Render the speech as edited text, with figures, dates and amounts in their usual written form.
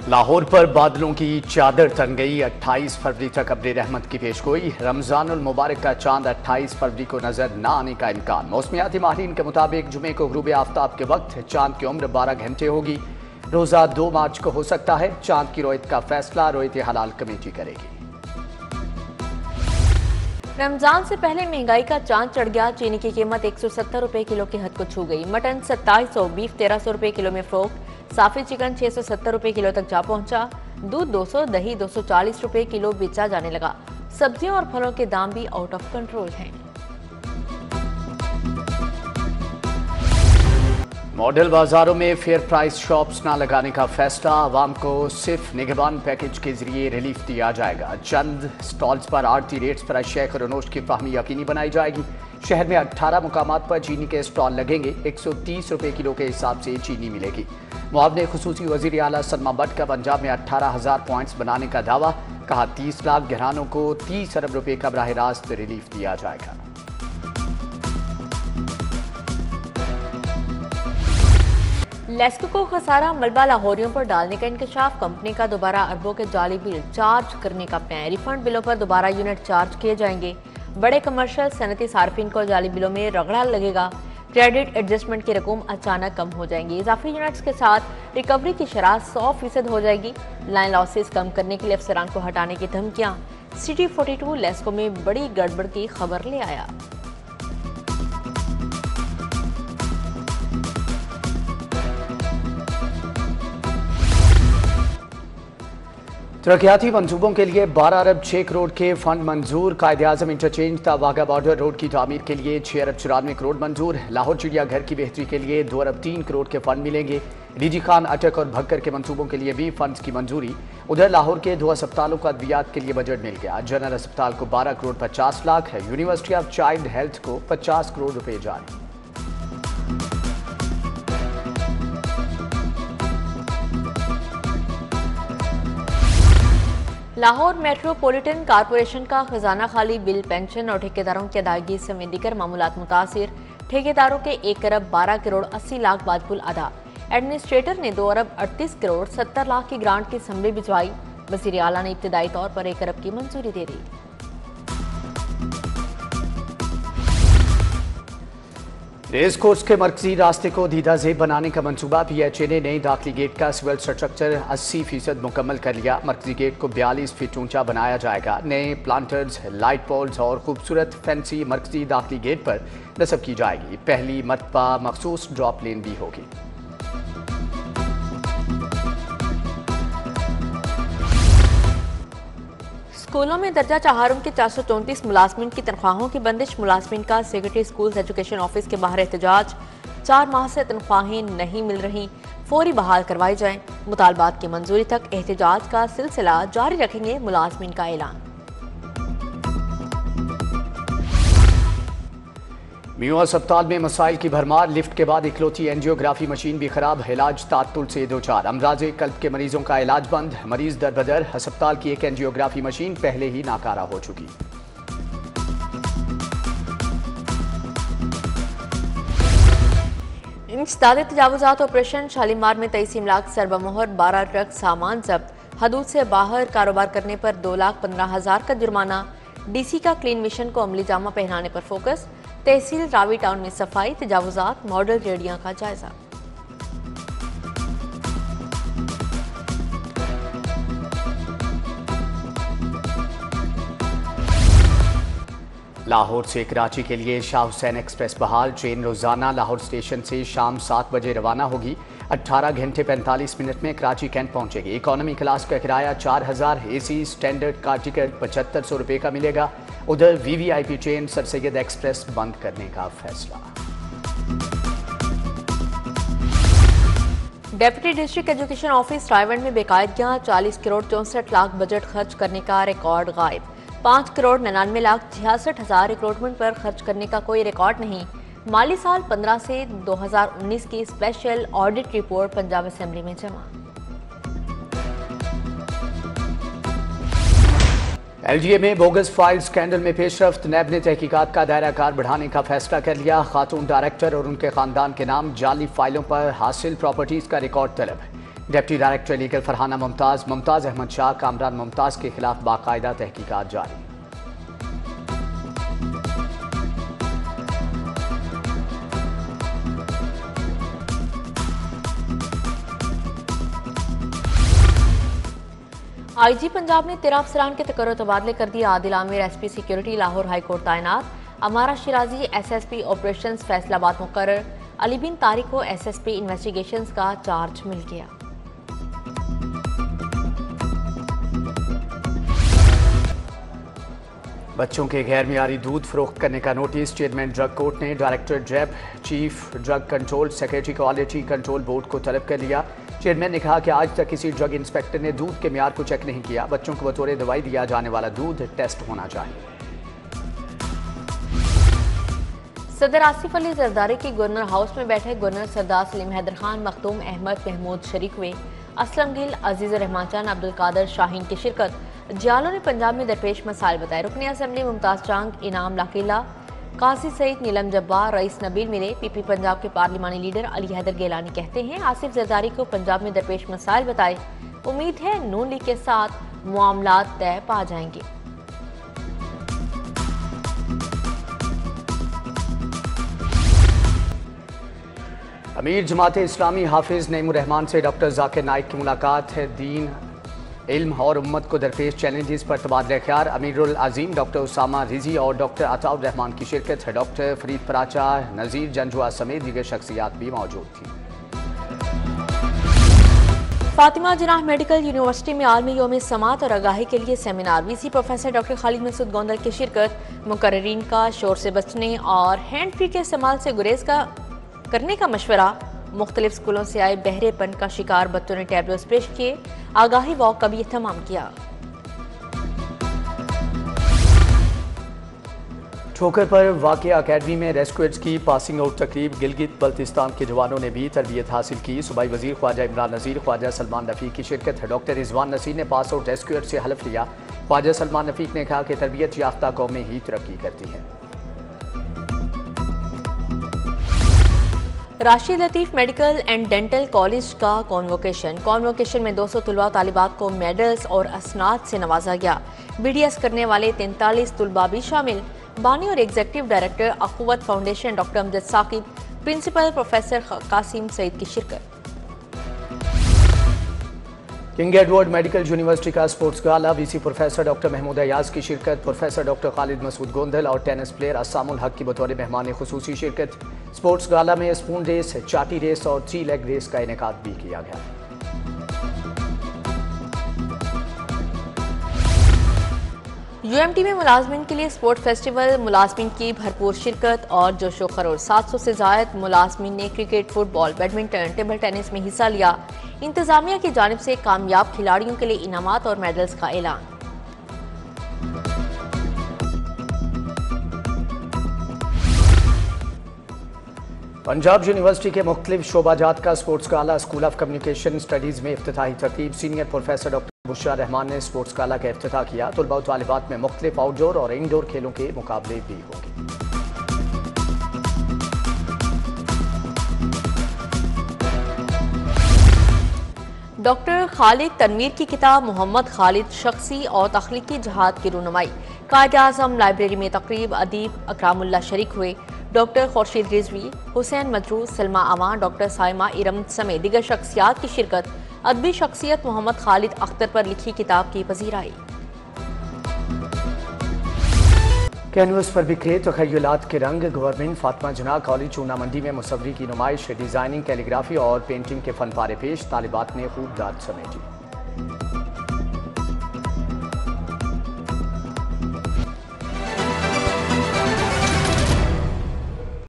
लाहौर पर बादलों की चादर तन गई। 28 फरवरी तक अब्र रहमत की पेशगोई। रमजानुल मुबारक का चांद 28 फरवरी को नजर न आने का इम्कान। मौसमियाती माहिरीन के मुताबिक जुमे को गुरूब आफ्ताब के वक्त चांद की उम्र 12 घंटे होगी। रोजा 2 मार्च को हो सकता है। चांद की रोयत का फैसला रोयत हलाल कमेटी करेगी। रमजान से पहले महंगाई का चांद चढ़ गया। चीनी की कीमत 170 रुपए किलो की हद को छू गई। मटन 2700, बीफ 1300 रुपए किलो में फरोख्त। साफी चिकन 670 रुपए किलो तक जा पहुंचा। दूध 200, दही 240 रुपए किलो बेचा जाने लगा। सब्जियों और फलों के दाम भी आउट ऑफ कंट्रोल हैं। मॉडल बाजारों में फेयर प्राइस शॉप्स ना लगाने का फैसला। आवाम को सिर्फ निगहबान पैकेज के जरिए रिलीफ दिया जाएगा। चंद स्टॉल्स पर आड़ती रेट्स पर अशिया खरोनोश की फाहमी यकीनी बनाई जाएगी। शहर में 18 मुकामात पर चीनी के स्टॉल लगेंगे। 130 रुपए किलो के हिसाब से चीनी मिलेगी। मुआवने खुसूसी वज़ीर आला सलमा बट का पंजाब में 18,000 पॉइंट्स बनाने का दावा। कहा 30 लाख घरानों को 30 अरब रुपए का बराह रास्त रिलीफ दिया जाएगा। लेस्को को खसारा, मलबा लाहौरियों पर डालने का इंकशाफ। कंपनी का दोबारा अरबों के जाली बिल चार्ज करने का प्लान। रिफंड बिलों पर दोबारा यूनिट चार्ज किए जाएंगे। बड़े कमर्शियल सनती सार्फिन को जाली बिलों में रगड़ा लगेगा। क्रेडिट एडजस्टमेंट की रकम अचानक कम हो जाएंगी। इजाफी यूनिट्स के साथ रिकवरी की शरह 100% हो जाएगी। लाइन लॉसेस कम करने के लिए अफसरान को हटाने की धमकियां। सिटी 42 लेस्को में बड़ी गड़बड़ की खबर ले आया। तरक्याती मंसूबों के लिए 12 अरब 6 करोड़ के फंड मंजूर। Quaid-e-Azam interchange Wagah border road की तामीर के लिए 6 अरब 94 करोड़ मंजूर। लाहौर चिड़ियाघर की बेहतरी के लिए 2 अरब 3 करोड़ के फंड मिलेंगे। डीजी खान, अटक और भक्कर के मंसूबों के लिए भी फंड्स की मंजूरी। उधर लाहौर के 2 अस्पतालों को अद्वियात के लिए बजट मिल गया। जनरल अस्पताल को 12 करोड़ 50 लाख है। यूनिवर्सिटी ऑफ चाइल्ड हेल्थ को 50 करोड़ रुपए जारी। लाहौर मेट्रोपॉलिटन कारपोरेशन का खजाना खाली। बिल, पेंशन और ठेकेदारों की अदायगी समेत दीगर मामूलात मुतासिर। ठेकेदारों के 1 अरब 12 करोड़ 80 लाख बाद पुल अदा। एडमिनिस्ट्रेटर ने 2 अरब 38 करोड़ 70 लाख की ग्रांट की समरी भिजवाई। वज़ीर आला ने इब्तिदाई तौर पर 1 अरब की मंजूरी दे दी। रेस कोर्स के मरकजी रास्ते को दीदा जेब बनाने का मंसूबा। PHA ने नई दाखिली गेट का सिविल स्ट्रक्चर 80% मुकम्मल कर लिया। मरकजी गेट को 42 फीट ऊंचा बनाया जाएगा। नए प्लांटर्स, लाइट पोल्स और खूबसूरत फैंसी मरकजी दाखिली गेट पर नस्ब की जाएगी। पहली मरतबा मखसूस ड्रॉप लेन भी होगी। स्कूलों में दर्जा चहारुम के 434 मुलाजमिन की तनख्वाहों की बंदिश। मुलाजमिन का सेक्रेटरी स्कूल एजुकेशन ऑफिस के बाहर एहतजाज। 4 माह से तनख्वाहें नहीं मिल रही, फौरी बहाल करवाई जाएं। मुतालबात की मंजूरी तक एहतजाज का सिलसिला जारी रखेंगे, मुलाजमिन का ऐलान। मियो अस्पताल में मसाइल की भरमार। लिफ्ट के बाद इकलौती एंजियोग्राफी मशीन भी खराब। इलाज तात्तुल से 2-4। अमराज़े कल्ब के मरीजों का इलाज बंद। मरीज दर बदर। अस्पताल की एक एंजियोग्राफी मशीन पहले ही नाकारा हो चुकी। इंसदादे तजावुजात ऑपरेशन। शालीमार में 23 इमलाक सरबमोहर। 12 ट्रक सामान जब्त। हदूद से बाहर कारोबार करने पर 2,15,000 का जुर्माना। DC का क्लीन मिशन को अमली जामा पहनाने पर फोकस। तहसील रावी टाउन में सफाई तजावुजात मॉडल रेडिया का जायजा। लाहौर से कराची के लिए शाह हुसैन एक्सप्रेस बहाल। ट्रेन रोजाना लाहौर स्टेशन से शाम 7 बजे रवाना होगी। 18 घंटे 45 मिनट में कराची कैंट पहुंचेगी। इकोनॉमी क्लास का किराया 4,000। AC स्टैंडर्ड का टिकट 7500 रुपए का मिलेगा। उधर VVIP train sir Syed express बंद करने का फैसला। Deputy district education office Raiwind में बेकायदगियां। 40 करोड़ 64 लाख बजट खर्च करने का रिकॉर्ड गायब। 5 करोड़ 99 लाख 66,000 रिक्रूटमेंट पर खर्च करने का कोई रिकॉर्ड नहीं। माली साल 15 से 2019 की special audit report Punjab assembly में जमा। LGA में बोगस फाइल स्कैंडल में पेशरफ्त। नैब ने तहकीकात का दायरा कार बढ़ाने का फैसला कर लिया। खातून डायरेक्टर और उनके खानदान के नाम जाली फाइलों पर हासिल प्रॉपर्टीज का रिकॉर्ड तलब। Deputy director legal Farhana Mumtaz Ahmed Shah Kamran Mumtaz के खिलाफ बाकायदा तहकीकात जारी। IG पंजाब ने 13 अफसरान के तकर्रुर तबादले कर दिए। Adil Aamir SP security Lahore high court तैनात। अमारा शिराजी SSP ऑपरेशंस फैसलाबाद मुकर्रर। अली बिन तारिक को SSP इन्वेस्टिगेशंस का चार्ज मिल गया। बच्चों के गैर मियारी दूध फरोख्त करने का नोटिस चेयरमैन ड्रग कोर्ट ने डायरेक्टर जैब chief drug control secretary quality control board को तलब कर लिया। चेयरमैन ने कहा कि आज तक किसी ड्रग इंस्पेक्टर ने दूध के मियार को चेक नहीं किया। बच्चों को बतौर दवाई दिया जाने वाला दूध टेस्ट होना चाहिए। सदर आसिफ अली जरदारी की गवर्नर हाउस में बैठे गवर्नर सरदार सलीम हैदर खान, मखदूम अहमद महमूद शरीक हुए। असलम गिल, अजीज रहमान चान, अब्दुल कादर शाहीन की शिरकत। जियालों ने पंजाब में दरपेश मसाइल बताए। रुकनी असम्बली मुमताज चांग, इनाम लाकीला, काजी सईद, नीलम जब्बार, रईस नबील मिले। PP पंजाब के पार्लिमानी लीडर अली हैदर गिलानी कहते हैं आसिफ जरदारी को पंजाब में दरपेश मसाइल बताए। उम्मीद है नून लीग के साथ मामलात तय पा जाएंगे। अमीर जमात इस्लामी हाफिज नईमुर रहमान से डॉक्टर जाकिर नाइक की मुलाकात है। दीन, इल्म और उम्मत को दरपेश चैलेंजेस पर तबादला ख्याल। अमीरुल अजीम डॉक्टर उसामा रिजी और डॉक्टर अताउर रहमान की शिरकत है। डॉक्टर फरीद पराचा, नज़ीर जंजुआ समेत दीगर शख्सियात भी मौजूद थी। फातिमा जिनाह मेडिकल यूनिवर्सिटी में आलमी यौम समात और आगाही के लिए seminar. VC professor doctor Khalid Masood Gondal की शिरकत। मुकर्रिरीन का शोर से बचने और हैंड फ्री के इस्तेमाल से गुरेज करने का मशवरा। मुख्तलिफ स्कूलों से आए बहरेपन का शिकार बच्चों ने टैबलोस पेश किए। आगाही वॉक का भी एहतमाम किया। ठोकर पर वाक़िया अकेडमी में रेस्क्यूअर्स की पासिंग आउट तकरीब। गिलगित बल्तिस्तान के जवानों ने भी तरबियत हासिल की। सूबाई वजीर ख्वाजा इमरान नज़ीर, ख्वाजा सलमान रफ़ीक की शिरकत है। डॉक्टर रिजवान नसीर ने पास आउट रेस्क्यूअर्स से हल्फ लिया। ख्वाजा सलमान रफ़ीक ने कहा कि तरबियत याफ्ता कौमें ही तरक्की करती हैं। राशिद लतीफ़ मेडिकल एंड डेंटल कॉलेज का कॉन्वोकेशन में 200 तुलबा तालिबात को मेडल्स और असनाद से नवाजा गया। BDS करने वाले 43 तुलबा भी शामिल। बानी और executive director Akhuwat foundation doctor Amjad Saqib, principal professor Qasim Saeed की शिरकत। किंग एडवर्ड मेडिकल यूनिवर्सिटी का sports gala. VC professor doctor Mahmood Ayaz की शिरकत। प्रोफेसर डॉक्टर खालिद मसूद गोंदल और टेनिस प्लेयर असामुल हक की बतौर मेहमान खुसूसी शिरकत। स्पोर्ट्स गाला में स्पून रेस, चाटी रेस और 3 लेग रेस का इनेकाद भी किया गया। UMT में मुलाजमिन के लिए स्पोर्ट फेस्टिवल। मुलाजमिन की भरपूर शिरकत और जोशो खरोश। 700 से ज़ायद मुलाजमिन ने cricket, football, badminton, table tennis में हिस्सा लिया। इंतजामिया की जानिब से कामयाब खिलाड़ियों के लिए इनामात और मेडल्स का ऐलान। पंजाब यूनिवर्सिटी के मुख्तलिफ शोबाजात का sports gala. School of communication studies में इफ्तिताही तकरीब। Senior professor doctor Bushra Rahman ने स्पोर्ट्स गाला का इफ्तिताह किया। तुलबा व तालिबात में मुख्तलिफ आउटडोर और इनडोर खेलों के मुकाबले भी होंगे। डॉक्टर खालिद तनवीर की किताब मोहम्मद खालिद शख्सी और तख्लीकी जहाद की रूनुमाई। कायद-ए-आज़म लाइब्रेरी में तकरीब। अदीब अकरामुल्लाह शरीक हुए। डॉक्टर खुर्शीद रिजवी, हुसैन मजरू, सलमा अवान, डॉक्टर साइमा इरम समेत दीगर शख्सियात की शिरकत। अदबी शख्सियत मोहम्मद खालिद अख्तर पर लिखी किताब की पजीराई। कैनवस पर बिखरे तखय्युलात के रंग। गवर्नमेंट फातिमा जिनाह कॉलेज चूना मंडी में मुसव्वरी की नुमाइश। डिजाइनिंग, कैलीग्राफी और पेंटिंग के फन पारे पेश। तालिबात ने खूब दाद समेटी।